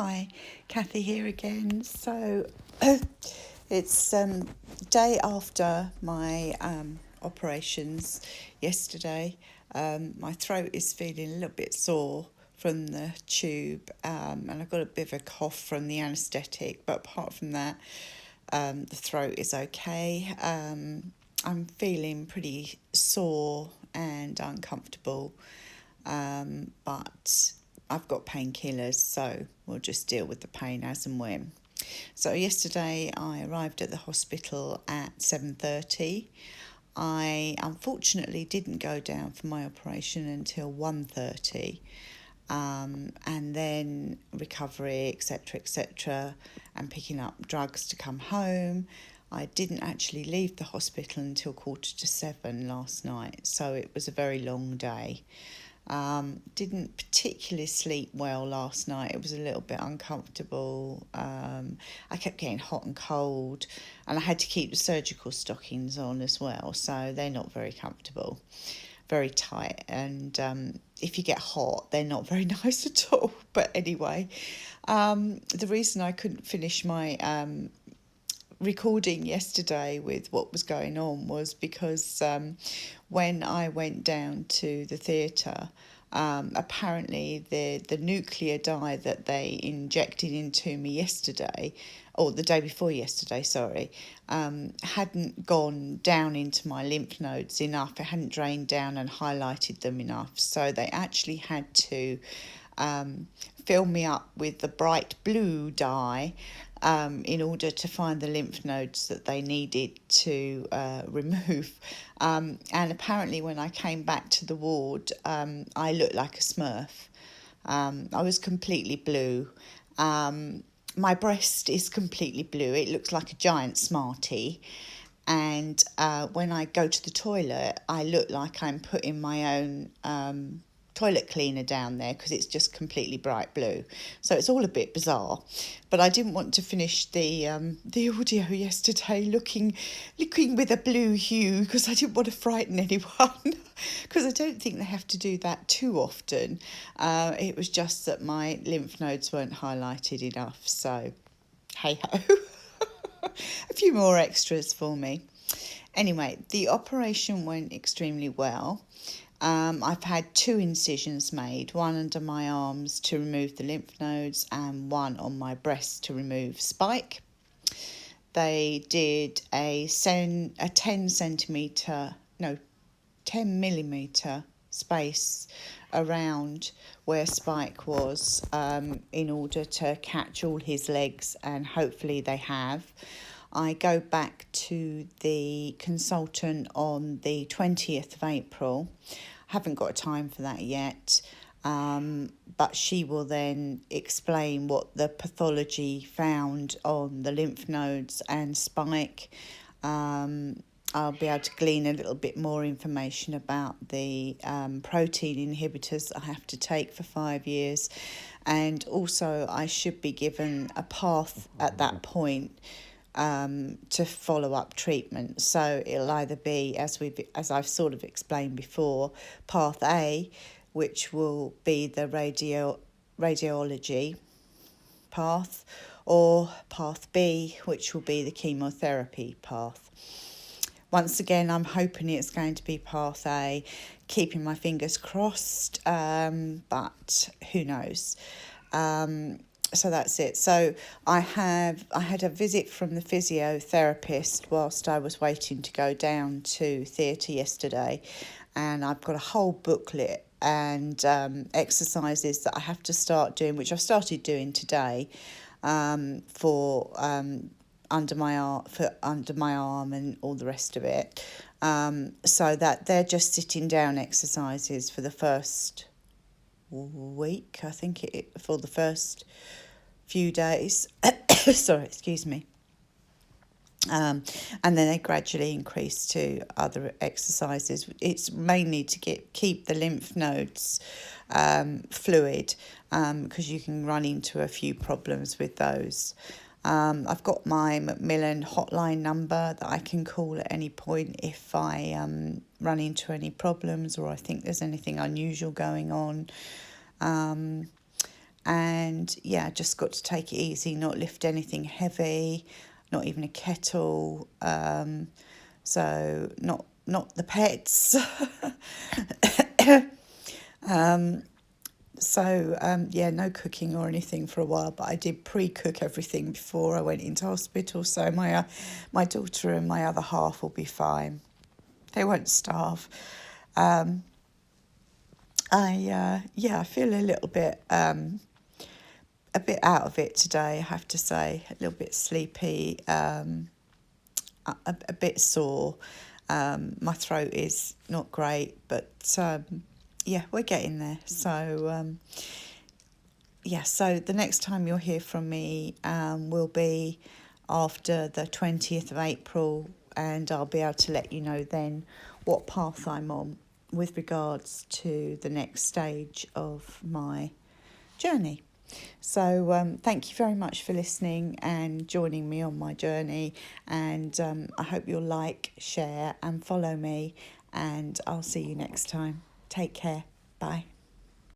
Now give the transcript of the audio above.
Hi, Kathy here again. So it's day after my operations yesterday. My throat is feeling a little bit sore from the tube, and I've got a bit of a cough from the anaesthetic. But apart from that, the throat is okay. I'm feeling pretty sore and uncomfortable, but I've got painkillers, so we'll just deal with the pain as and when. So yesterday I arrived at the hospital at 7:30. I unfortunately didn't go down for my operation until 1:30, and then recovery, etc., and picking up drugs to come home. I didn't actually leave the hospital until 6:45 last night, so it was a very long day. Didn't particularly sleep well last night. It was a little bit uncomfortable. I kept getting hot and cold, and I had to keep the surgical stockings on as well, so they're not very comfortable, very tight, and if you get hot, they're not very nice at all. But anyway, the reason I couldn't finish my recording yesterday with what was going on was because when I went down to the theatre, apparently the nuclear dye that they injected into me yesterday, or the day before yesterday, sorry, hadn't gone down into my lymph nodes enough. It hadn't drained down and highlighted them enough. So they actually had to fill me up with the bright blue dye in order to find the lymph nodes that they needed to remove. And apparently when I came back to the ward, I looked like a Smurf. I was completely blue. My breast is completely blue. It looks like a giant Smartie. And when I go to the toilet, I look like I'm putting my own toilet cleaner down there because it's just completely bright blue. So it's all a bit bizarre. But I didn't want to finish the audio yesterday looking with a blue hue because I didn't want to frighten anyone because I don't think they have to do that too often. It was just that my lymph nodes weren't highlighted enough. So hey ho. A few more extras for me. Anyway, the operation went extremely well. I've had 2 incisions made, one under my arms to remove the lymph nodes and one on my breast to remove spike. They did a 10 millimetre space around where Spike was in order to catch all his legs, and hopefully they have. I go back to the consultant on the 20th of April. I haven't got a time for that yet, but she will then explain what the pathology found on the lymph nodes and Spike. I'll be able to glean a little bit more information about the protein inhibitors I have to take for 5 years. And also I should be given a path at that point to follow up treatment. So it'll either be, as I've sort of explained before, path A, which will be the radiology path, or path B, which will be the chemotherapy path. Once again, I'm hoping it's going to be path A, keeping my fingers crossed, but who knows. So that's it. So I had a visit from the physiotherapist whilst I was waiting to go down to theatre yesterday, and I've got a whole booklet and exercises that I have to start doing, which I've started doing today, for under my arm and all the rest of it, so that they're just sitting down exercises for the first week, I think, for the first few days. Sorry, excuse me. And then they gradually increase to other exercises. It's mainly to keep the lymph nodes fluid, because you can run into a few problems with those. I've got my Macmillan hotline number that I can call at any point if I run into any problems or I think there's anything unusual going on. And yeah, just got to take it easy, not lift anything heavy, not even a kettle. So not the pets. Yeah, no cooking or anything for a while, but I did pre-cook everything before I went into hospital. So my daughter and my other half will be fine. They won't starve. I feel a bit out of it today, I have to say. A little bit sleepy, a bit sore. My throat is not great, but yeah, we're getting there. So so the next time you'll hear from me will be after the 20th of April, and I'll be able to let you know then what path I'm on with regards to the next stage of my journey. So thank you very much for listening and joining me on my journey, and I hope you'll like, share and follow me, and I'll see you next time. Take care. Bye.